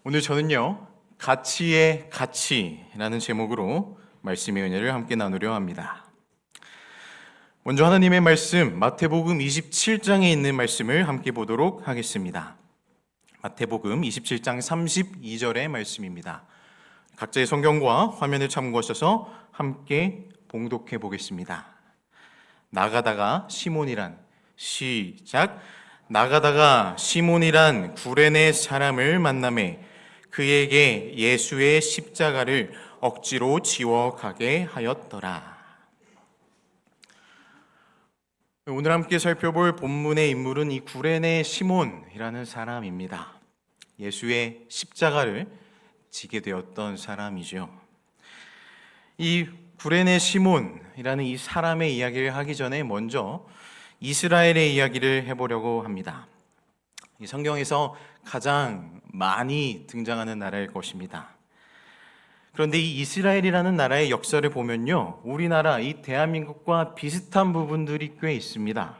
오늘 저는요, 가치의 가치라는 제목으로 말씀의 은혜를 함께 나누려 합니다. 먼저 하나님의 말씀, 마태복음 27장에 있는 말씀을 함께 보도록 하겠습니다. 마태복음 27장 32절의 말씀입니다. 각자의 성경과 화면을 참고하셔서 함께 봉독해 보겠습니다. 나가다가 시몬이란 구레네 사람을 만나매 그에게 예수의 십자가를 억지로 지워 가게 하였더라. 오늘 함께 살펴볼 본문의 인물은 이 구레네 시몬이라는 사람입니다. 예수의 십자가를 지게 되었던 사람이죠. 이 구레네 시몬이라는 이 사람의 이야기를 하기 전에 먼저 이스라엘의 이야기를 해보려고 합니다. 이 성경에서 가장 많이 등장하는 나라일 것입니다. 그런데 이 이스라엘이라는 나라의 역사를 보면요, 우리나라, 이 대한민국과 비슷한 부분들이 꽤 있습니다.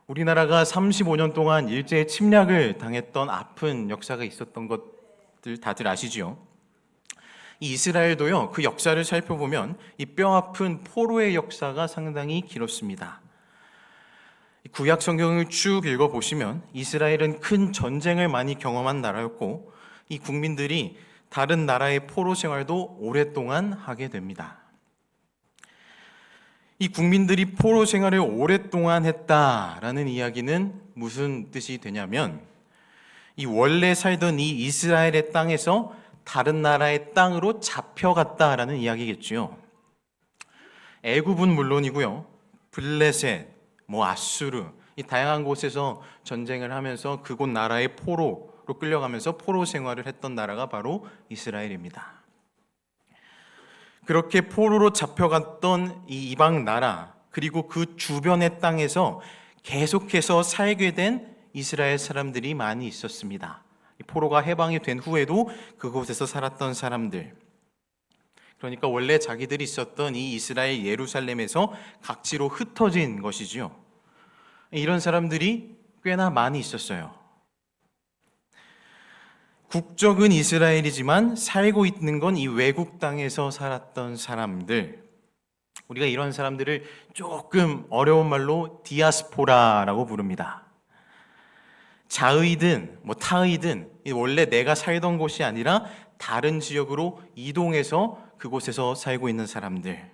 우리나라가 35년 동안 일제 침략을 당했던 아픈 역사가 있었던 것들 다들 아시죠? 이 이스라엘도요, 그 역사를 살펴보면 이 뼈아픈 포로의 역사가 상당히 길었습니다. 구약 성경을 쭉 읽어보시면 이스라엘은 큰 전쟁을 많이 경험한 나라였고, 이 국민들이 다른 나라의 포로 생활도 오랫동안 하게 됩니다. 이 국민들이 포로 생활을 오랫동안 했다라는 이야기는 무슨 뜻이 되냐면, 이 원래 살던 이 이스라엘의 땅에서 다른 나라의 땅으로 잡혀갔다라는 이야기겠죠. 애굽은 물론이고요, 블레셋, 아수르, 이 다양한 곳에서 전쟁을 하면서 그곳 나라의 포로로 끌려가면서 포로 생활을 했던 나라가 바로 이스라엘입니다. 그렇게 포로로 잡혀갔던 이 이방 나라, 그리고 그 주변의 땅에서 계속해서 살게 된 이스라엘 사람들이 많이 있었습니다. 포로가 해방이 된 후에도 그곳에서 살았던 사람들, 그러니까 원래 자기들이 있었던 이 이스라엘 예루살렘에서 각지로 흩어진 것이죠. 이런 사람들이 꽤나 많이 있었어요. 국적은 이스라엘이지만 살고 있는 건 이 외국 땅에서 살았던 사람들, 우리가 이런 사람들을 조금 어려운 말로 디아스포라라고 부릅니다. 자의든 타의든 원래 내가 살던 곳이 아니라 다른 지역으로 이동해서 그곳에서 살고 있는 사람들,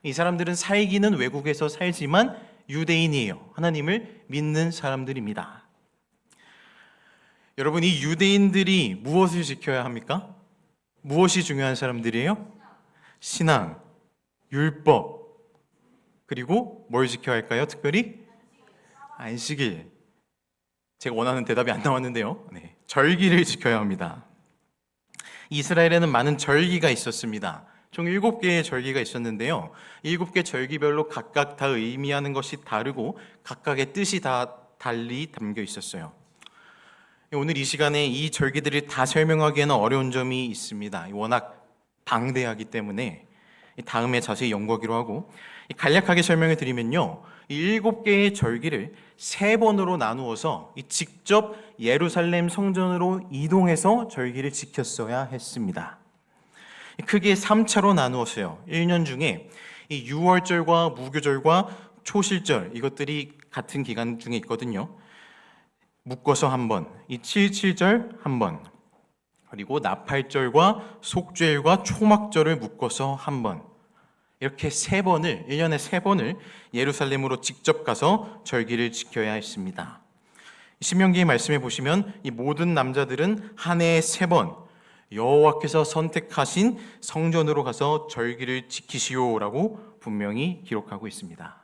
이 사람들은 살기는 외국에서 살지만 유대인이에요. 하나님을 믿는 사람들입니다. 여러분, 이 유대인들이 무엇을 지켜야 합니까? 무엇이 중요한 사람들이에요? 신앙, 율법, 그리고 뭘 지켜야 할까요? 특별히 안식일. 제가 원하는 대답이 안 나왔는데요. 절기를 지켜야 합니다. 이스라엘에는 많은 절기가 있었습니다. 총 7개의 절기가 있었는데요. 7개 절기별로 각각 다 의미하는 것이 다르고 각각의 뜻이 다 달리 담겨 있었어요. 오늘 이 시간에 이 절기들을 다 설명하기에는 어려운 점이 있습니다. 워낙 방대하기 때문에 다음에 자세히 연구하기로 하고, 간략하게 설명을 드리면요, 이 7개의 절기를 3번으로 나누어서 직접 예루살렘 성전으로 이동해서 절기를 지켰어야 했습니다. 크게 3차로 나누었어요. 1년 중에 이 6월절과 무교절과 초실절, 이것들이 같은 기간 중에 있거든요. 묶어서 한 번, 이 77절 한 번, 그리고 나팔절과 속죄일과 초막절을 묶어서 한 번, 이렇게 3번을, 1년에 3번을 예루살렘으로 직접 가서 절기를 지켜야 했습니다. 신명기의 말씀에 보시면 이 모든 남자들은 한 해에 3번 여호와께서 선택하신 성전으로 가서 절기를 지키시오라고 분명히 기록하고 있습니다.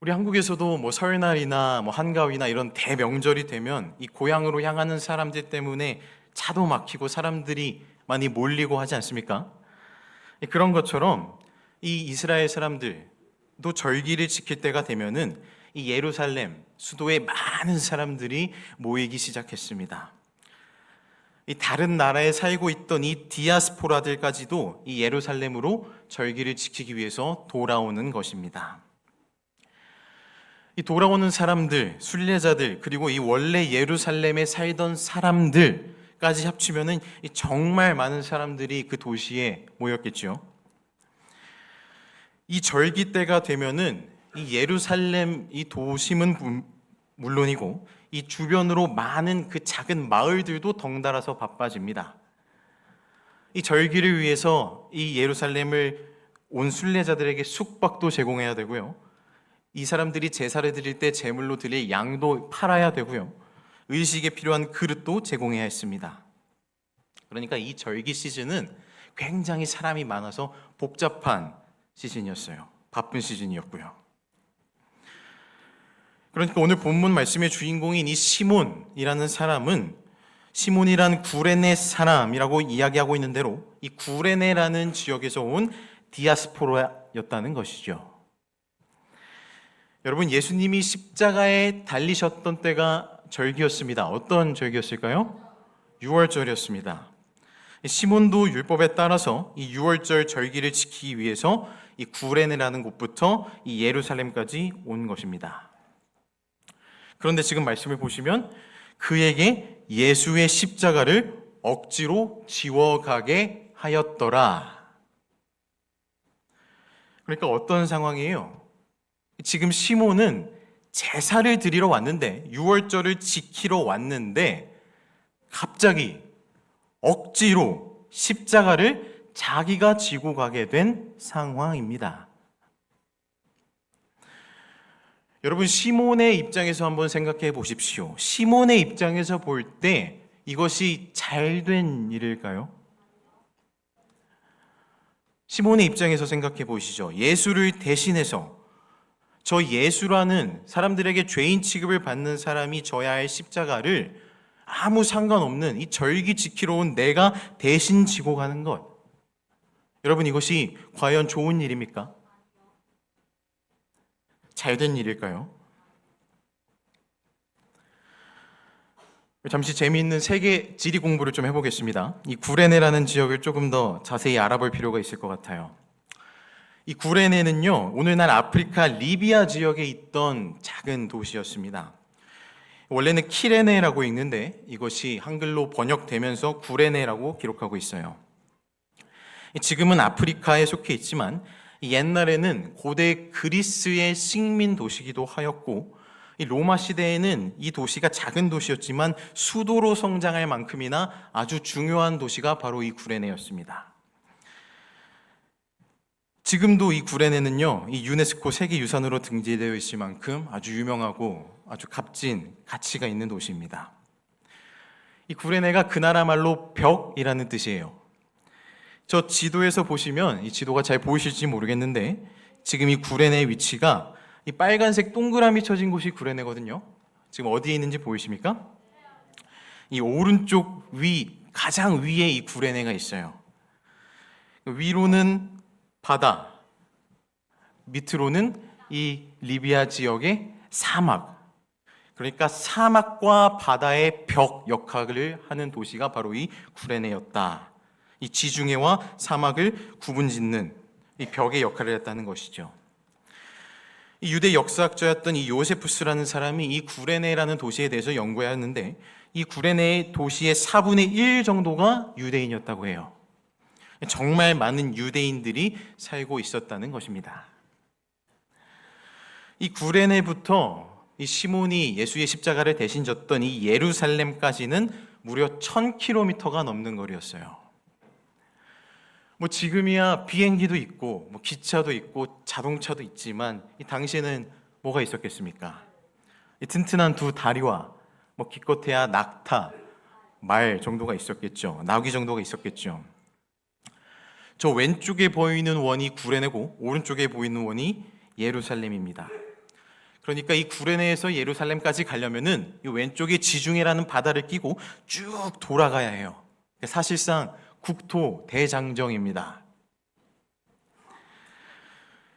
우리 한국에서도 설날이나 한가위나 이런 대명절이 되면 이 고향으로 향하는 사람들 때문에 차도 막히고 사람들이 많이 몰리고 하지 않습니까? 그런 것처럼 이 이스라엘 사람들도 절기를 지킬 때가 되면은 이 예루살렘 수도에 많은 사람들이 모이기 시작했습니다. 이 다른 나라에 살고 있던 이 디아스포라들까지도 이 예루살렘으로 절기를 지키기 위해서 돌아오는 것입니다. 이 돌아오는 사람들, 순례자들, 그리고 이 원래 예루살렘에 살던 사람들까지 합치면은 이 정말 많은 사람들이 그 도시에 모였겠죠. 이 절기 때가 되면은 이 예루살렘 이 도심은 물론이고 이 주변으로 많은 그 작은 마을들도 덩달아서 바빠집니다. 이 절기를 위해서 이 예루살렘을 온 순례자들에게 숙박도 제공해야 되고요. 이 사람들이 제사를 드릴 때 제물로 드릴 양도 팔아야 되고요. 의식에 필요한 그릇도 제공해야 했습니다. 그러니까 이 절기 시즌은 굉장히 사람이 많아서 복잡한 시즌이었어요. 바쁜 시즌이었고요. 그러니까 오늘 본문 말씀의 주인공인 이 시몬이라는 사람은 시몬이란 구레네 사람이라고 이야기하고 있는 대로 이 구레네라는 지역에서 온 디아스포라였다는 것이죠. 여러분, 예수님이 십자가에 달리셨던 때가 절기였습니다. 어떤 절기였을까요? 유월절이었습니다. 시몬도 율법에 따라서 이 유월절 절기를 지키기 위해서 이 구레네라는 곳부터 이 예루살렘까지 온 것입니다. 그런데 지금 말씀을 보시면 그에게 예수의 십자가를 억지로 지워가게 하였더라. 그러니까 어떤 상황이에요? 지금 시몬은 제사를 드리러 왔는데, 유월절을 지키러 왔는데 갑자기 억지로 십자가를 자기가 지고 가게 된 상황입니다. 여러분, 시몬의 입장에서 한번 생각해 보십시오. 시몬의 입장에서 볼 때 이것이 잘된 일일까요? 시몬의 입장에서 생각해 보시죠. 예수를 대신해서 저 예수라는 사람들에게 죄인 취급을 받는 사람이 져야 할 십자가를 아무 상관없는 이 절기 지키러 온 내가 대신 지고 가는 것. 여러분, 이것이 과연 좋은 일입니까? 잘된 일일까요? 잠시 재미있는 세계 지리 공부를 좀 해보겠습니다. 이 구레네라는 지역을 조금 더 자세히 알아볼 필요가 있을 것 같아요. 이 구레네는요, 오늘날 아프리카 리비아 지역에 있던 작은 도시였습니다. 원래는 키레네라고 읽는데 이것이 한글로 번역되면서 구레네라고 기록하고 있어요. 지금은 아프리카에 속해 있지만 옛날에는 고대 그리스의 식민 도시기도 하였고, 이 로마 시대에는 이 도시가 작은 도시였지만 수도로 성장할 만큼이나 아주 중요한 도시가 바로 이 구레네였습니다. 지금도 이 구레네는요, 이 유네스코 세계유산으로 등재되어 있을 만큼 아주 유명하고 아주 값진 가치가 있는 도시입니다. 이 구레네가 그 나라 말로 벽이라는 뜻이에요. 저 지도에서 보시면, 이 지도가 잘 보이실지 모르겠는데 지금 이 구레네의 위치가 이 빨간색 동그라미 쳐진 곳이 구레네거든요. 지금 어디에 있는지 보이십니까? 이 오른쪽 가장 위에 이 구레네가 있어요. 위로는 바다, 밑으로는 이 리비아 지역의 사막. 그러니까 사막과 바다의 벽 역할을 하는 도시가 바로 이 구레네였다. 이 지중해와 사막을 구분짓는 이 벽의 역할을 했다는 것이죠. 이 유대 역사학자였던 이 요세푸스라는 사람이 이 구레네라는 도시에 대해서 연구하였는데, 이 구레네 도시의 4분의 1 정도가 유대인이었다고 해요. 정말 많은 유대인들이 살고 있었다는 것입니다. 이 구레네부터 이 시몬이 예수의 십자가를 대신 졌던 이 예루살렘까지는 무려 1000km가 넘는 거리였어요. 지금이야 비행기도 있고 기차도 있고 자동차도 있지만 이 당시에는 뭐가 있었겠습니까? 이 튼튼한 두 다리와 기껏해야 낙타, 말 정도가 있었겠죠. 나귀 정도가 있었겠죠. 저 왼쪽에 보이는 원이 구레네고 오른쪽에 보이는 원이 예루살렘입니다. 그러니까 이 구레네에서 예루살렘까지 가려면은 이 왼쪽에 지중해라는 바다를 끼고 쭉 돌아가야 해요. 사실상 국토 대장정입니다.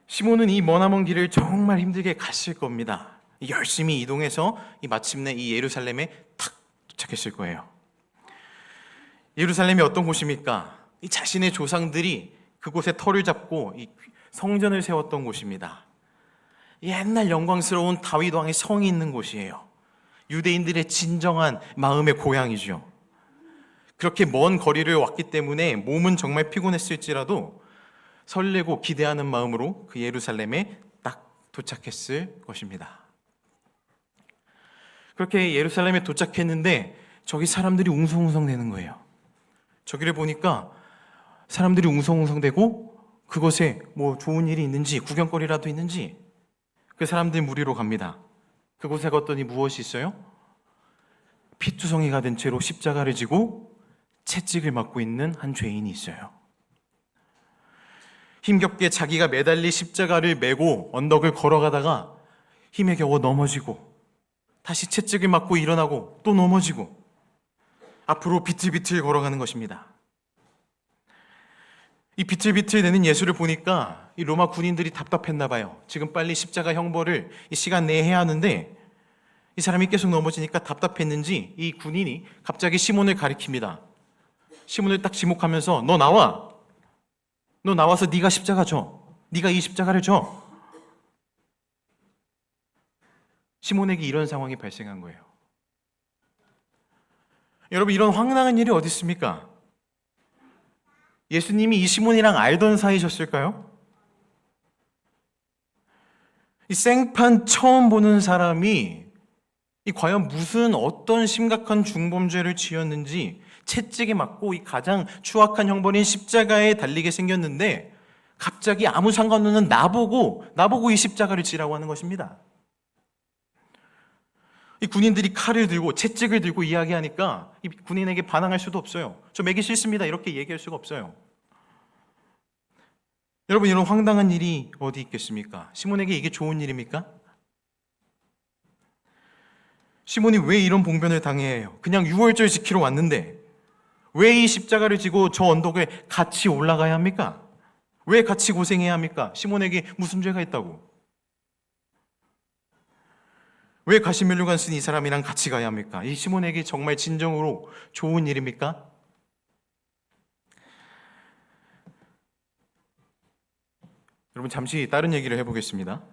시몬은 이 머나먼 길을 정말 힘들게 갔을 겁니다. 열심히 이동해서 마침내 이 예루살렘에 탁 도착했을 거예요. 예루살렘이 어떤 곳입니까? 이 자신의 조상들이 그곳에 터를 잡고 이 성전을 세웠던 곳입니다. 옛날 영광스러운 다윗 왕의 성이 있는 곳이에요. 유대인들의 진정한 마음의 고향이죠. 그렇게 먼 거리를 왔기 때문에 몸은 정말 피곤했을지라도 설레고 기대하는 마음으로 그 예루살렘에 딱 도착했을 것입니다. 그렇게 예루살렘에 도착했는데 저기 사람들이 웅성웅성대는 거예요. 저기를 보니까 사람들이 웅성웅성대고 그곳에 뭐 좋은 일이 있는지 구경거리라도 있는지 그 사람들 무리로 갑니다. 그곳에 갔더니 무엇이 있어요? 피투성이가 된 채로 십자가를 지고 채찍을 맞고 있는 한 죄인이 있어요. 힘겹게 자기가 매달린 십자가를 메고 언덕을 걸어가다가 힘에 겨워 넘어지고 다시 채찍을 맞고 일어나고 또 넘어지고 앞으로 비틀비틀 걸어가는 것입니다. 이 비틀비틀 되는 예수를 보니까 이 로마 군인들이 답답했나 봐요. 지금 빨리 십자가 형벌을 이 시간 내에 해야 하는데 이 사람이 계속 넘어지니까 답답했는지 이 군인이 갑자기 시몬을 가리킵니다. 시몬을 딱 지목하면서 너 나와. 너 나와서 네가 십자가 져. 네가 이 십자가를 져. 시몬에게 이런 상황이 발생한 거예요. 여러분, 이런 황당한 일이 어디 있습니까? 예수님이 이 시몬이랑 알던 사이셨을까요? 이 생판 처음 보는 사람이 이 과연 무슨 어떤 심각한 중범죄를 지었는지 채찍에 맞고 이 가장 추악한 형벌인 십자가에 달리게 생겼는데 갑자기 아무 상관없는 나보고 이 십자가를 지라고 하는 것입니다. 이 군인들이 칼을 들고 채찍을 들고 이야기하니까 이 군인에게 반항할 수도 없어요. 저 매기 싫습니다. 이렇게 얘기할 수가 없어요. 여러분, 이런 황당한 일이 어디 있겠습니까? 시몬에게 이게 좋은 일입니까? 시몬이 왜 이런 봉변을 당해야 해요? 그냥 유월절 지키러 왔는데 왜 이 십자가를 지고 저 언덕에 같이 올라가야 합니까? 왜 같이 고생해야 합니까? 시몬에게 무슨 죄가 있다고? 왜 가시멜로간 쓴 이 사람이랑 같이 가야 합니까? 이 시몬에게 정말 진정으로 좋은 일입니까? 여러분, 잠시 다른 얘기를 해보겠습니다.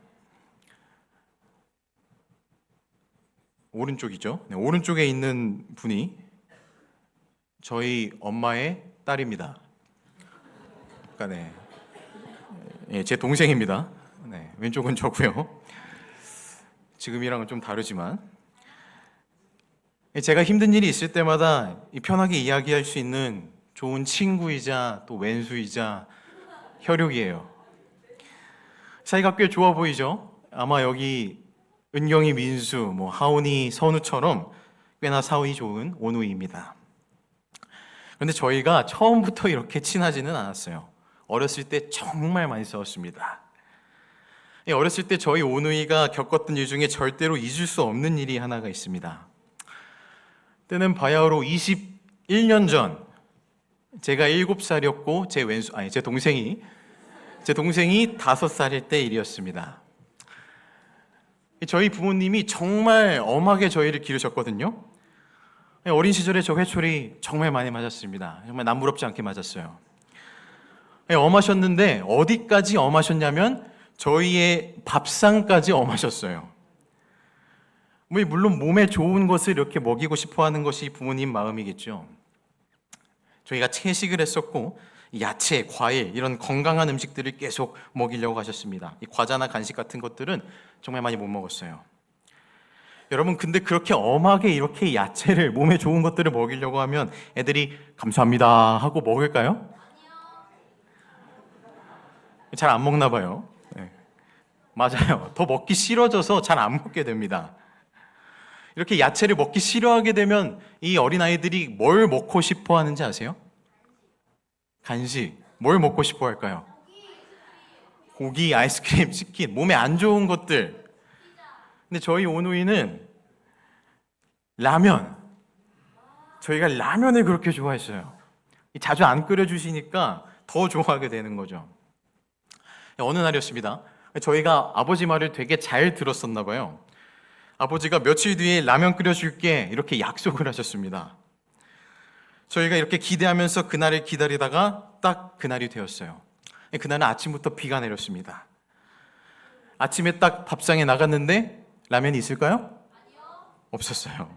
오른쪽이죠. 네, 오른쪽에 있는 분이 저희 엄마의 딸입니다. 그러니까 제 동생입니다. 네, 왼쪽은 저고요. 지금이랑은 좀 다르지만 제가 힘든 일이 있을 때마다 편하게 이야기할 수 있는 좋은 친구이자 또 왼수이자 혈육이에요. 사이가 꽤 좋아 보이죠? 아마 여기 은경이, 민수, 하온이, 선우처럼 꽤나 사이 좋은 오누이입니다. 그런데 저희가 처음부터 이렇게 친하지는 않았어요. 어렸을 때 정말 많이 싸웠습니다. 어렸을 때 저희 오누이가 겪었던 일 중에 절대로 잊을 수 없는 일이 하나가 있습니다. 때는 바야흐로 21년 전 제가 7살이었고 제 동생이 5살일 때 일이었습니다. 저희 부모님이 정말 엄하게 저희를 기르셨거든요. 어린 시절에 저 회초리 정말 많이 맞았습니다. 정말 남부럽지 않게 맞았어요. 엄하셨는데 어디까지 엄하셨냐면 저희의 밥상까지 엄하셨어요. 물론 몸에 좋은 것을 이렇게 먹이고 싶어하는 것이 부모님 마음이겠죠. 저희가 채식을 했었고 야채, 과일 이런 건강한 음식들을 계속 먹이려고 하셨습니다. 이 과자나 간식 같은 것들은 정말 많이 못 먹었어요. 여러분, 근데 그렇게 엄하게 이렇게 야채를, 몸에 좋은 것들을 먹이려고 하면 애들이 감사합니다 하고 먹을까요? 잘 안 먹나 봐요. 네. 맞아요. 더 먹기 싫어져서 잘 안 먹게 됩니다. 이렇게 야채를 먹기 싫어하게 되면 이 어린아이들이 뭘 먹고 싶어 하는지 아세요? 간식. 뭘 먹고 싶어 할까요? 고기, 아이스크림, 치킨, 몸에 안 좋은 것들. 근데 저희 오누이는 라면. 저희가 라면을 그렇게 좋아했어요. 자주 안 끓여주시니까 더 좋아하게 되는 거죠. 어느 날이었습니다. 저희가 아버지 말을 되게 잘 들었었나 봐요. 아버지가 며칠 뒤에 라면 끓여줄게 이렇게 약속을 하셨습니다. 저희가 이렇게 기대하면서 그날을 기다리다가 딱 그날이 되었어요. 그날은 아침부터 비가 내렸습니다. 아침에 딱 밥상에 나갔는데 라면이 있을까요? 없었어요.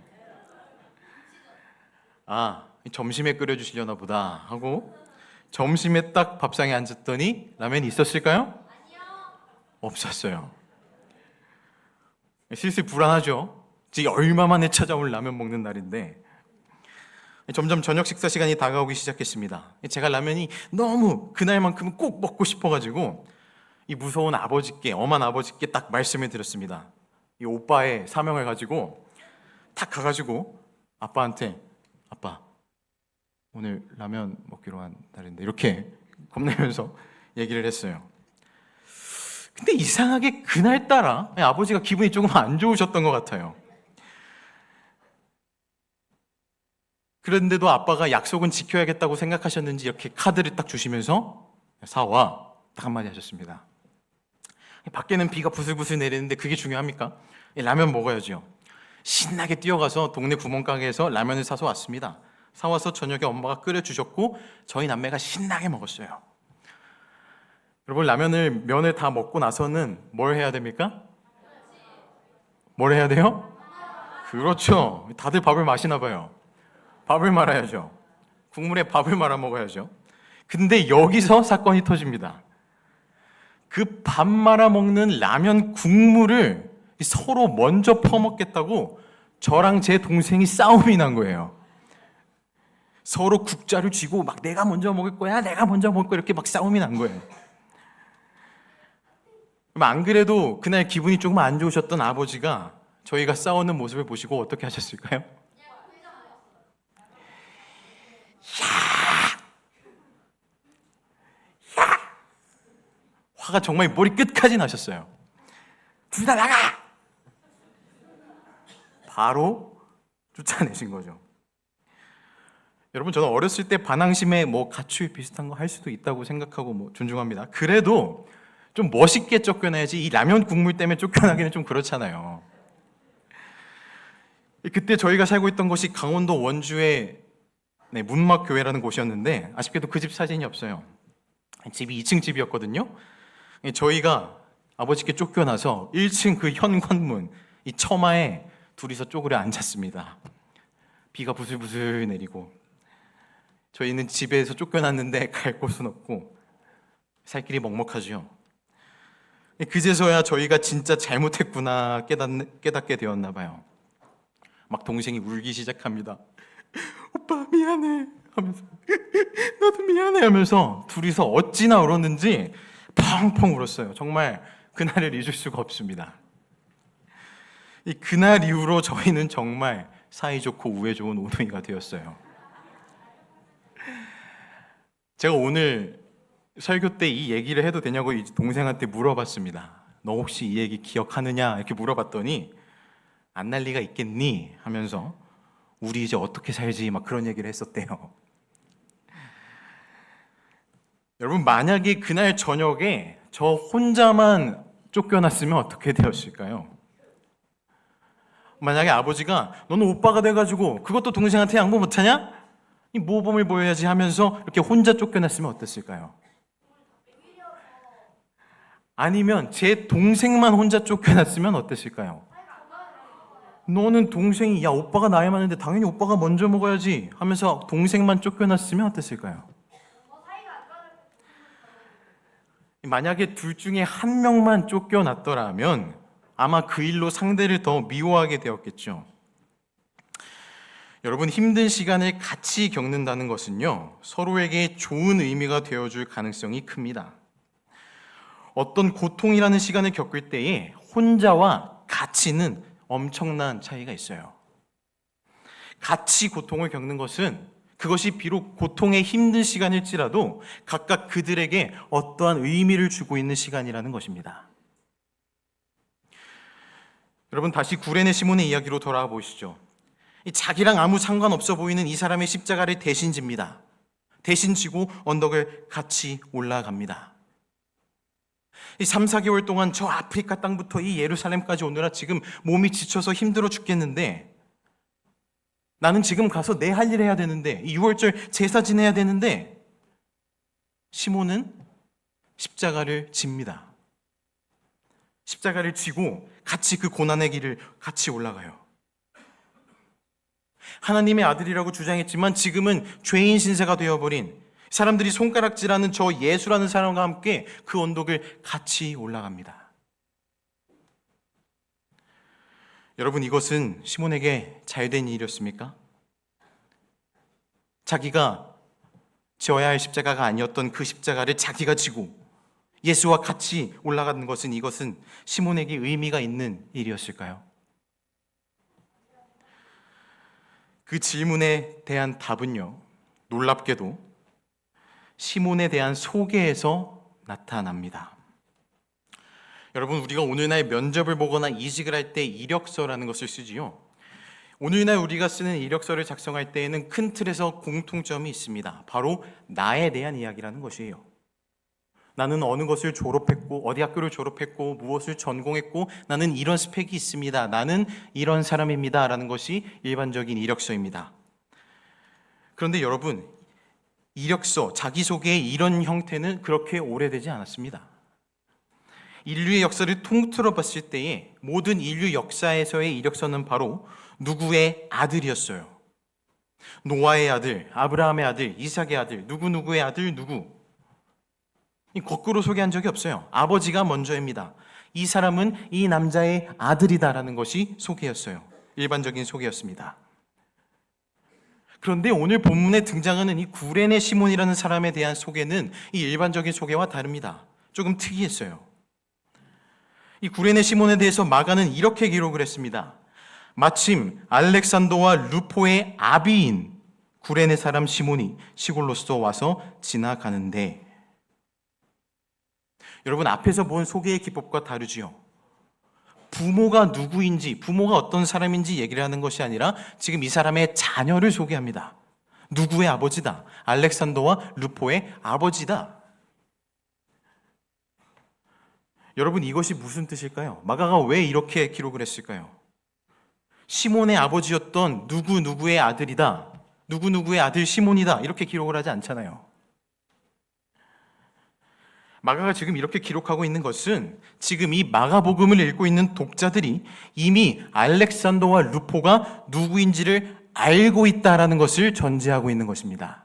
아, 점심에 끓여주시려나 보다 하고 점심에 딱 밥상에 앉았더니 라면이 있었을까요? 없었어요. 슬슬 불안하죠. 지금 얼마 만에 찾아올 라면 먹는 날인데 점점 저녁 식사 시간이 다가오기 시작했습니다. 제가 라면이 너무 그날만큼은 꼭 먹고 싶어가지고 이 무서운 아버지께, 엄한 아버지께 딱 말씀을 드렸습니다. 이 오빠의 사명을 가지고 탁 가가지고 아빠한테, 아빠 오늘 라면 먹기로 한 날인데, 이렇게 겁내면서 얘기를 했어요. 근데 이상하게 그날따라 아버지가 기분이 조금 안 좋으셨던 것 같아요. 그런데도 아빠가 약속은 지켜야겠다고 생각하셨는지 이렇게 카드를 딱 주시면서 사와, 딱 한마디 하셨습니다. 밖에는 비가 부슬부슬 내리는데 그게 중요합니까? 라면 먹어야죠. 신나게 뛰어가서 동네 구멍가게에서 라면을 사서 왔습니다. 사와서 저녁에 엄마가 끓여주셨고 저희 남매가 신나게 먹었어요. 여러분, 면을 다 먹고 나서는 뭘 해야 됩니까? 뭘 해야 돼요? 그렇죠. 다들 밥을 마시나 봐요. 밥을 말아야죠. 국물에 밥을 말아 먹어야죠. 근데 여기서 사건이 터집니다. 그 밥 말아 먹는 라면 국물을 서로 먼저 퍼먹겠다고 저랑 제 동생이 싸움이 난 거예요. 서로 국자를 쥐고 막 내가 먼저 먹을 거야, 내가 먼저 먹을 거야, 이렇게 막 싸움이 난 거예요. 안 그래도 그날 기분이 조금 안 좋으셨던 아버지가 저희가 싸우는 모습을 보시고 어떻게 하셨을까요? 화가 정말 머리 끝까지 나셨어요. 둘 다 나가! 바로 쫓아내신 거죠. 여러분, 저는 어렸을 때 반항심에 가출 비슷한 거 할 수도 있다고 생각하고 존중합니다. 그래도 좀 멋있게 쫓겨나야지 이 라면 국물 때문에 쫓겨나기는 좀 그렇잖아요. 그때 저희가 살고 있던 곳이 강원도 원주의 문막교회라는 곳이었는데 아쉽게도 그 집 사진이 없어요. 집이 2층 집이었거든요. 저희가 아버지께 쫓겨나서 1층 그 현관문 이 처마에 둘이서 쪼그려 앉았습니다. 비가 부슬부슬 내리고 저희는 집에서 쫓겨났는데 갈 곳은 없고 살 길이 먹먹하죠. 그제서야 저희가 진짜 잘못했구나 깨닫게 되었나 봐요. 막 동생이 울기 시작합니다. 오빠 미안해 하면서 나도 미안해 하면서 둘이서 어찌나 울었는지 펑펑 울었어요. 정말 그날을 잊을 수가 없습니다. 그날 이후로 저희는 정말 사이좋고 우애 좋은 오누이가 되었어요. 제가 오늘 설교 때 이 얘기를 해도 되냐고 동생한테 물어봤습니다. 너 혹시 이 얘기 기억하느냐 이렇게 물어봤더니 안 날 리가 있겠니 하면서 우리 이제 어떻게 살지 막 그런 얘기를 했었대요. 여러분, 만약에 그날 저녁에 저 혼자만 쫓겨났으면 어떻게 되었을까요? 만약에 아버지가 너는 오빠가 돼가지고 그것도 동생한테 양보 못하냐? 이 모범을 보여야지 하면서 이렇게 혼자 쫓겨났으면 어땠을까요? 아니면 제 동생만 혼자 쫓겨났으면 어땠을까요? 너는 동생이 야 오빠가 나이 많은데 당연히 오빠가 먼저 먹어야지 하면서 동생만 쫓겨났으면 어땠을까요? 만약에 둘 중에 한 명만 쫓겨났더라면 아마 그 일로 상대를 더 미워하게 되었겠죠. 여러분, 힘든 시간을 같이 겪는다는 것은요, 서로에게 좋은 의미가 되어줄 가능성이 큽니다. 어떤 고통이라는 시간을 겪을 때에 혼자와 같이는 엄청난 차이가 있어요. 같이 고통을 겪는 것은 그것이 비록 고통의 힘든 시간일지라도 각각 그들에게 어떠한 의미를 주고 있는 시간이라는 것입니다. 여러분, 다시 구레네 시몬의 이야기로 돌아가 보시죠. 자기랑 아무 상관없어 보이는 이 사람의 십자가를 대신 집니다. 대신 지고 언덕을 같이 올라갑니다. 이 3, 4개월 동안 저 아프리카 땅부터 이 예루살렘까지 오느라 지금 몸이 지쳐서 힘들어 죽겠는데 나는 지금 가서 내 할 일 해야 되는데 이 6월절 제사 지내야 되는데 시몬은 십자가를 집니다. 십자가를 지고 같이 그 고난의 길을 같이 올라가요. 하나님의 아들이라고 주장했지만 지금은 죄인 신세가 되어버린, 사람들이 손가락질하는 저 예수라는 사람과 함께 그 언덕을 같이 올라갑니다. 여러분, 이것은 시몬에게 잘된 일이었습니까? 자기가 지어야 할 십자가가 아니었던 그 십자가를 자기가 지고 예수와 같이 올라가는 것은, 이것은 시몬에게 의미가 있는 일이었을까요? 그 질문에 대한 답은요, 놀랍게도 시몬에 대한 소개에서 나타납니다. 여러분, 우리가 오늘날 면접을 보거나 이직을 할 때 이력서라는 것을 쓰지요. 오늘날 우리가 쓰는 이력서를 작성할 때에는 큰 틀에서 공통점이 있습니다. 바로 나에 대한 이야기라는 것이에요. 나는 어느 것을 졸업했고, 어디 학교를 졸업했고, 무엇을 전공했고, 나는 이런 스펙이 있습니다. 나는 이런 사람입니다. 라는 것이 일반적인 이력서입니다. 그런데 여러분, 이력서, 자기소개의 이런 형태는 그렇게 오래되지 않았습니다. 인류의 역사를 통틀어 봤을 때에 모든 인류 역사에서의 이력서는 바로 누구의 아들이었어요. 노아의 아들, 아브라함의 아들, 이삭의 아들, 누구누구의 아들, 누구. 거꾸로 소개한 적이 없어요. 아버지가 먼저입니다. 이 사람은 이 남자의 아들이다라는 것이 소개였어요. 일반적인 소개였습니다. 그런데 오늘 본문에 등장하는 이 구레네 시몬이라는 사람에 대한 소개는 이 일반적인 소개와 다릅니다. 조금 특이했어요. 이 구레네 시몬에 대해서 마가는 이렇게 기록을 했습니다. 마침 알렉산더와 루포의 아비인 구레네 사람 시몬이 시골로서 와서 지나가는데, 여러분, 앞에서 본 소개의 기법과 다르지요. 부모가 누구인지, 부모가 어떤 사람인지 얘기를 하는 것이 아니라 지금 이 사람의 자녀를 소개합니다. 누구의 아버지다. 알렉산더와 루포의 아버지다. 여러분, 이것이 무슨 뜻일까요? 마가가 왜 이렇게 기록을 했을까요? 시몬의 아버지였던 누구누구의 아들이다, 누구누구의 아들 시몬이다, 이렇게 기록을 하지 않잖아요. 마가가 지금 이렇게 기록하고 있는 것은 지금 이 마가복음을 읽고 있는 독자들이 이미 알렉산더와 루포가 누구인지를 알고 있다라는 것을 전제하고 있는 것입니다.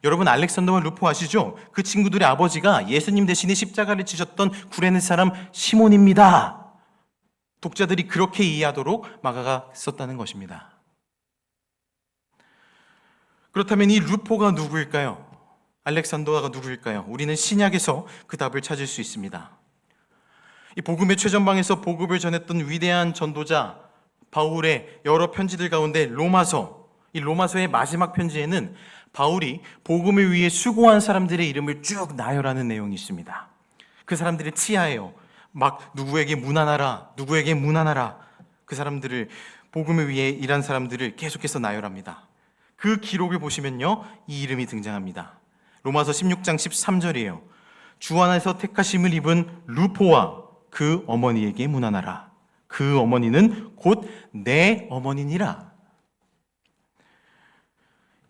여러분, 알렉산더와 루포 아시죠? 그 친구들의 아버지가 예수님 대신에 십자가를 지셨던 구레네 사람 시몬입니다. 독자들이 그렇게 이해하도록 마가가 썼다는 것입니다. 그렇다면 이 루포가 누구일까요? 알렉산더가 누구일까요? 우리는 신약에서 그 답을 찾을 수 있습니다. 이 복음의 최전방에서 복음을 전했던 위대한 전도자 바울의 여러 편지들 가운데 로마서, 이 로마서의 마지막 편지에는 바울이 복음을 위해 수고한 사람들의 이름을 쭉 나열하는 내용이 있습니다. 그 사람들의 치하예요. 막 누구에게 문안하라, 누구에게 문안하라. 그 사람들을, 복음을 위해 일한 사람들을 계속해서 나열합니다. 그 기록을 보시면요, 이 이름이 등장합니다. 로마서 16장 13절이에요. 주 안에서 택하심을 입은 루포와 그 어머니에게 문안하라. 그 어머니는 곧 내 어머니니라.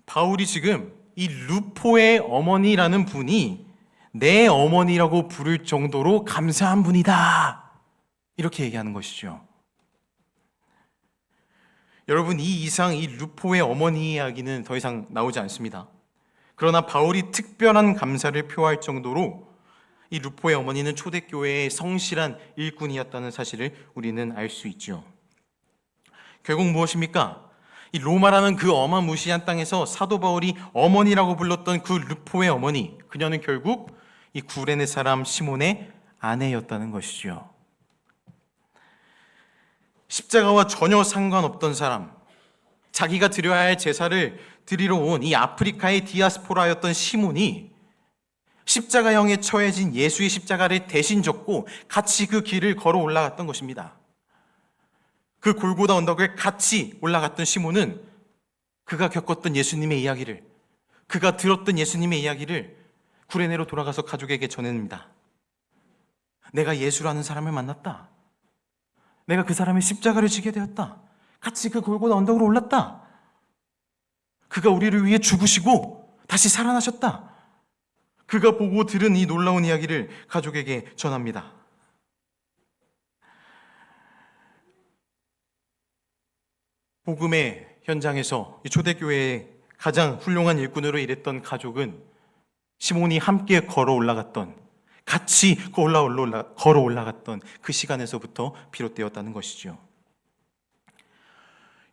바울이 지금 이 루포의 어머니라는 분이 내 어머니라고 부를 정도로 감사한 분이다, 이렇게 얘기하는 것이죠. 여러분, 이 이상 이 루포의 어머니 이야기는 더 이상 나오지 않습니다. 그러나 바울이 특별한 감사를 표할 정도로 이 루포의 어머니는 초대교회의 성실한 일꾼이었다는 사실을 우리는 알 수 있죠. 결국 무엇입니까? 이 로마라는 그 어마무시한 땅에서 사도 바울이 어머니라고 불렀던 그 루포의 어머니, 그녀는 결국 이 구레네 사람 시몬의 아내였다는 것이죠. 십자가와 전혀 상관없던 사람, 자기가 드려야 할 제사를 드리러 온 이 아프리카의 디아스포라였던 시몬이 십자가형에 처해진 예수의 십자가를 대신 졌고 같이 그 길을 걸어 올라갔던 것입니다. 그 골고다 언덕을 같이 올라갔던 시몬은 그가 겪었던 예수님의 이야기를, 그가 들었던 예수님의 이야기를 구레네로 돌아가서 가족에게 전합니다. 내가 예수라는 사람을 만났다. 내가 그 사람의 십자가를 지게 되었다. 같이 그 골고다 언덕으로 올랐다. 그가 우리를 위해 죽으시고 다시 살아나셨다. 그가 보고 들은 이 놀라운 이야기를 가족에게 전합니다. 복음의 현장에서 이 초대교회의 가장 훌륭한 일꾼으로 일했던 가족은 시몬이 함께 걸어 올라갔던, 같이 걸어 올라갔던 그 시간에서부터 비롯되었다는 것이죠.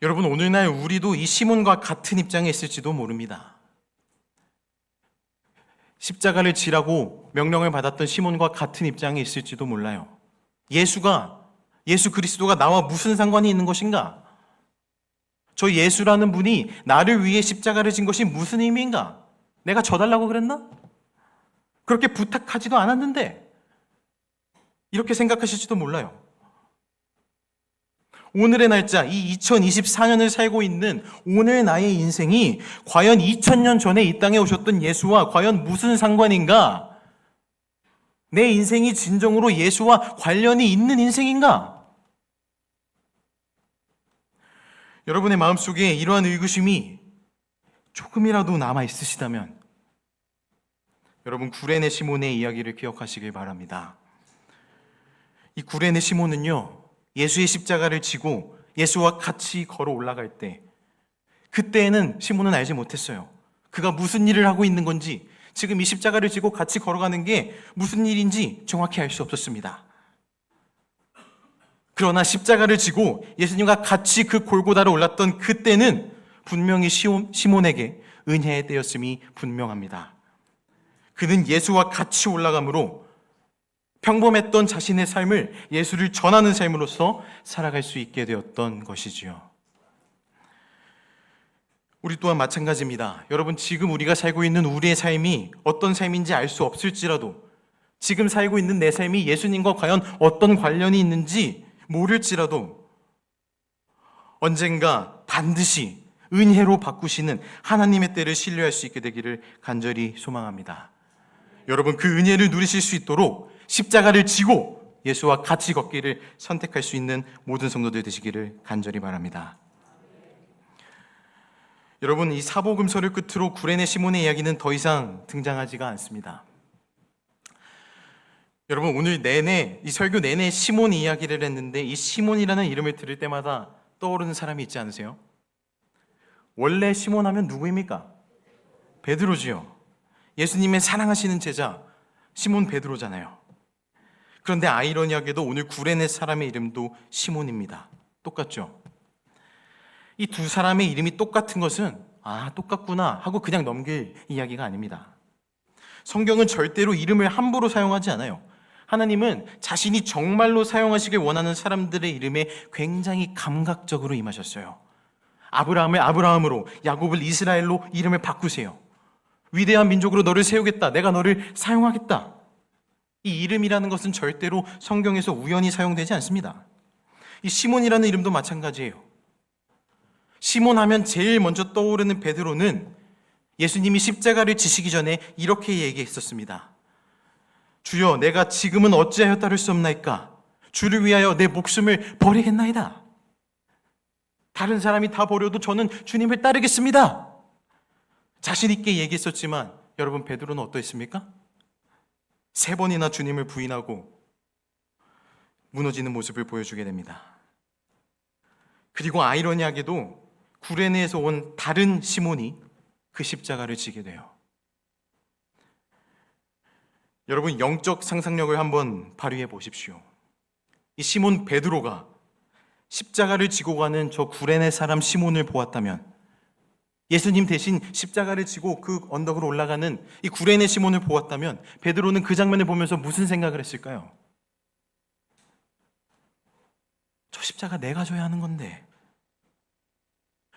여러분, 오늘날 우리도 이 시몬과 같은 입장에 있을지도 모릅니다. 십자가를 지라고 명령을 받았던 시몬과 같은 입장에 있을지도 몰라요. 예수 그리스도가 나와 무슨 상관이 있는 것인가? 저 예수라는 분이 나를 위해 십자가를 진 것이 무슨 의미인가? 내가 져달라고 그랬나? 그렇게 부탁하지도 않았는데, 이렇게 생각하실지도 몰라요. 오늘의 날짜, 이 2024년을 살고 있는 오늘 나의 인생이 과연 2000년 전에 이 땅에 오셨던 예수와 과연 무슨 상관인가? 내 인생이 진정으로 예수와 관련이 있는 인생인가? 여러분의 마음속에 이러한 의구심이 조금이라도 남아 있으시다면 여러분, 구레네 시몬의 이야기를 기억하시길 바랍니다. 이 구레네 시몬은요, 예수의 십자가를 지고 예수와 같이 걸어 올라갈 때, 그때에는 시몬은 알지 못했어요. 그가 무슨 일을 하고 있는 건지, 지금 이 십자가를 지고 같이 걸어가는 게 무슨 일인지 정확히 알 수 없었습니다. 그러나 십자가를 지고 예수님과 같이 그 골고다를 올랐던 그때는 분명히 시몬에게 은혜의 때였음이 분명합니다. 그는 예수와 같이 올라감으로 평범했던 자신의 삶을 예수를 전하는 삶으로서 살아갈 수 있게 되었던 것이지요. 우리 또한 마찬가지입니다. 여러분, 지금 우리가 살고 있는 우리의 삶이 어떤 삶인지 알 수 없을지라도, 지금 살고 있는 내 삶이 예수님과 과연 어떤 관련이 있는지 모를지라도 언젠가 반드시 은혜로 바꾸시는 하나님의 때를 신뢰할 수 있게 되기를 간절히 소망합니다. 여러분, 그 은혜를 누리실 수 있도록 십자가를 지고 예수와 같이 걷기를 선택할 수 있는 모든 성도들 되시기를 간절히 바랍니다. 여러분, 이 사복음서를 끝으로 구레네 시몬의 이야기는 더 이상 등장하지가 않습니다. 여러분, 오늘 내내, 이 설교 내내 시몬 이야기를 했는데, 이 시몬이라는 이름을 들을 때마다 떠오르는 사람이 있지 않으세요? 원래 시몬 하면 누구입니까? 베드로지요. 예수님의 사랑하시는 제자 시몬 베드로잖아요. 그런데 아이러니하게도 오늘 구레네 사람의 이름도 시몬입니다. 똑같죠? 이 두 사람의 이름이 똑같은 것은 똑같구나 하고 그냥 넘길 이야기가 아닙니다. 성경은 절대로 이름을 함부로 사용하지 않아요. 하나님은 자신이 정말로 사용하시길 원하는 사람들의 이름에 굉장히 감각적으로 임하셨어요. 아브라함을 아브라함으로, 야곱을 이스라엘로 이름을 바꾸세요. 위대한 민족으로 너를 세우겠다. 내가 너를 사용하겠다. 이 이름이라는 것은 절대로 성경에서 우연히 사용되지 않습니다. 이 시몬이라는 이름도 마찬가지예요. 시몬 하면 제일 먼저 떠오르는 베드로는 예수님이 십자가를 지시기 전에 이렇게 얘기했었습니다. 주여, 내가 지금은 어찌하여 따를 수 없나이까? 주를 위하여 내 목숨을 버리겠나이다. 다른 사람이 다 버려도 저는 주님을 따르겠습니다. 자신 있게 얘기했었지만 여러분, 베드로는 어떠했습니까? 3번이나 주님을 부인하고 무너지는 모습을 보여주게 됩니다. 그리고 아이러니하게도 구레네에서 온 다른 시몬이 그 십자가를 지게 돼요. 여러분, 영적 상상력을 한번 발휘해 보십시오. 이 시몬 베드로가 십자가를 지고 가는 저 구레네 사람 시몬을 보았다면, 예수님 대신 십자가를 지고 그 언덕으로 올라가는 이 구레네 시몬을 보았다면 베드로는 그 장면을 보면서 무슨 생각을 했을까요? 저 십자가 내가 져야 하는 건데,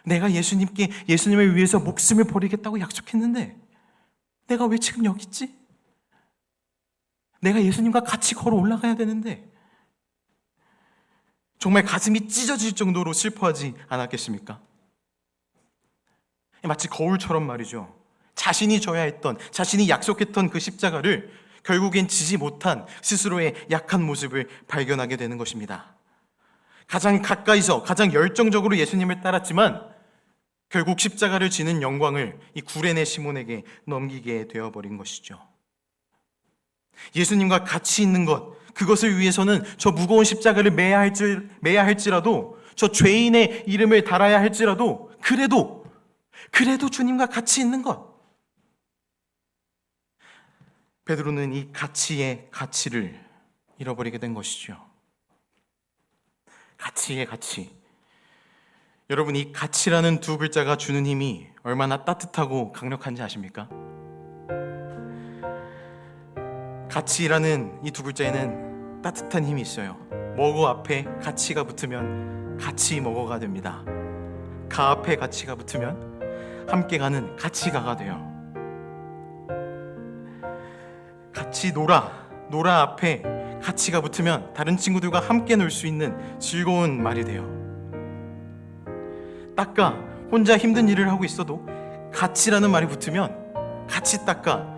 내가 예수님을 위해서 목숨을 버리겠다고 약속했는데 내가 왜 지금 여기 있지? 내가 예수님과 같이 걸어 올라가야 되는데, 정말 가슴이 찢어질 정도로 슬퍼하지 않았겠습니까? 마치 거울처럼 말이죠. 자신이 져야 했던, 자신이 약속했던 그 십자가를 결국엔 지지 못한 스스로의 약한 모습을 발견하게 되는 것입니다. 가장 가까이서 가장 열정적으로 예수님을 따랐지만 결국 십자가를 지는 영광을 이 구레네 시몬에게 넘기게 되어버린 것이죠. 예수님과 같이 있는 것, 그것을 위해서는 저 무거운 십자가를 매야 할지라도 저 죄인의 이름을 달아야 할지라도 그래도 주님과 같이 있는 것. 베드로는 이 가치의 가치를 잃어버리게 된 것이죠. 가치의 가치. 여러분, 이 가치라는 두 글자가 주는 힘이 얼마나 따뜻하고 강력한지 아십니까? 가치라는 이 두 글자에는 따뜻한 힘이 있어요. 먹어 앞에 가치가 붙으면 같이 먹어가 됩니다. 가 앞에 가치가 붙으면 함께 가는 가치가가 돼요. 같이 놀아 앞에 가치가 붙으면 다른 친구들과 함께 놀 수 있는 즐거운 말이 돼요. 닦아, 혼자 힘든 일을 하고 있어도 가치라는 말이 붙으면 같이 닦아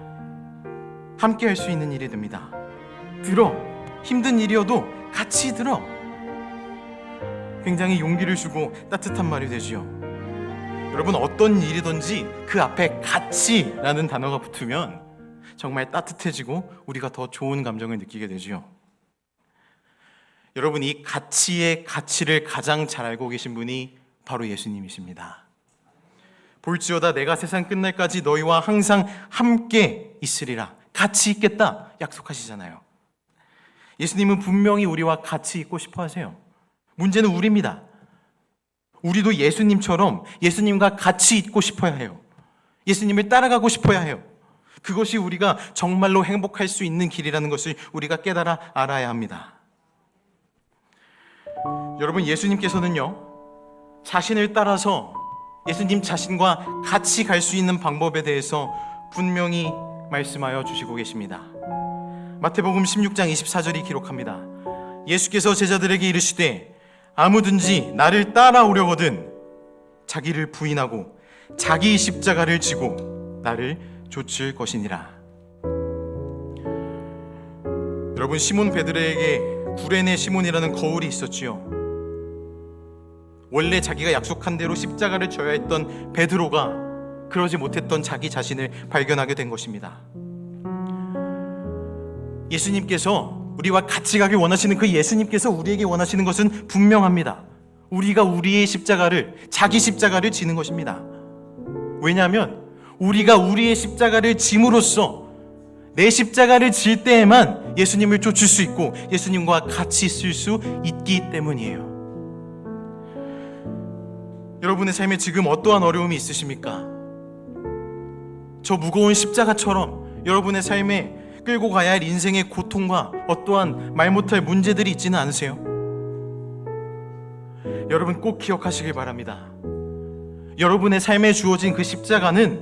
함께 할 수 있는 일이 됩니다. 들어, 힘든 일이어도 같이 들어. 굉장히 용기를 주고 따뜻한 말이 되지요. 여러분, 어떤 일이든지 그 앞에 가치라는 단어가 붙으면 정말 따뜻해지고 우리가 더 좋은 감정을 느끼게 되지요. 여러분, 이 가치의 가치를 가장 잘 알고 계신 분이 바로 예수님이십니다. 볼지어다 내가 세상 끝날까지 너희와 항상 함께 있으리라. 같이 있겠다 약속하시잖아요. 예수님은 분명히 우리와 같이 있고 싶어 하세요. 문제는 우리입니다. 우리도 예수님처럼 예수님과 같이 있고 싶어야 해요. 예수님을 따라가고 싶어야 해요. 그것이 우리가 정말로 행복할 수 있는 길이라는 것을 우리가 깨달아 알아야 합니다. 여러분, 예수님께서는요, 자신을 따라서 예수님 자신과 같이 갈 수 있는 방법에 대해서 분명히 말씀하여 주시고 계십니다. 마태복음 16장 24절이 기록합니다. 예수께서 제자들에게 이르시되 아무든지 나를 따라오려거든 자기를 부인하고 자기 십자가를 지고 나를 좇을 것이니라. 여러분, 시몬 베드로에게 구레네 시몬이라는 거울이 있었지요. 원래 자기가 약속한 대로 십자가를 져야 했던 베드로가 그러지 못했던 자기 자신을 발견하게 된 것입니다. 예수님께서 우리와 같이 가길 원하시는 그 예수님께서 우리에게 원하시는 것은 분명합니다. 우리가 우리의 십자가를, 자기 십자가를 지는 것입니다. 왜냐하면 우리가 우리의 십자가를 짐으로써 내 십자가를 질 때에만 예수님을 쫓을 수 있고 예수님과 같이 있을 수 있기 때문이에요. 여러분의 삶에 지금 어떠한 어려움이 있으십니까? 저 무거운 십자가처럼 여러분의 삶에 끌고 가야 할 인생의 고통과 어떠한 말 못할 문제들이 있지는 않으세요? 여러분, 꼭 기억하시길 바랍니다. 여러분의 삶에 주어진 그 십자가는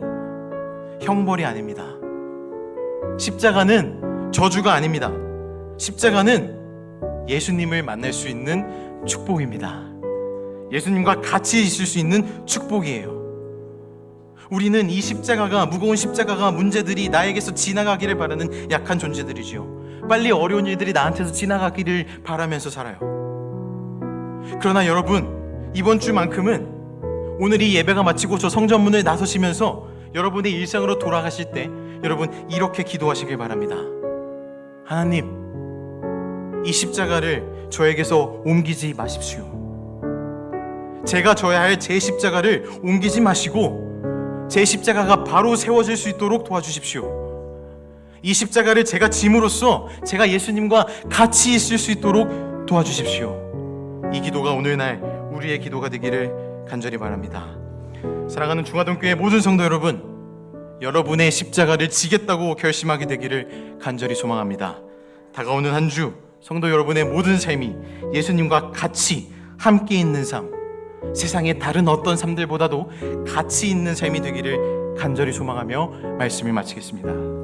형벌이 아닙니다. 십자가는 저주가 아닙니다. 십자가는 예수님을 만날 수 있는 축복입니다. 예수님과 같이 있을 수 있는 축복이에요. 우리는 이 십자가가, 무거운 십자가가, 문제들이 나에게서 지나가기를 바라는 약한 존재들이지요. 빨리 어려운 일들이 나한테서 지나가기를 바라면서 살아요. 그러나 여러분, 이번 주만큼은 오늘 이 예배가 마치고 저 성전문을 나서시면서 여러분의 일상으로 돌아가실 때 여러분 이렇게 기도하시길 바랍니다. 하나님, 이 십자가를 저에게서 옮기지 마십시오. 제가 져야 할 제 십자가를 옮기지 마시고 제 십자가가 바로 세워질 수 있도록 도와주십시오. 이 십자가를 제가 짐으로써 제가 예수님과 같이 있을 수 있도록 도와주십시오. 이 기도가 오늘날 우리의 기도가 되기를 간절히 바랍니다. 사랑하는 중화동교회 모든 성도 여러분, 여러분의 십자가를 지겠다고 결심하게 되기를 간절히 소망합니다. 다가오는 한 주 성도 여러분의 모든 삶이 예수님과 같이 함께 있는 삶, 세상의 다른 어떤 삶들보다도 가치 있는 삶이 되기를 간절히 소망하며 말씀을 마치겠습니다.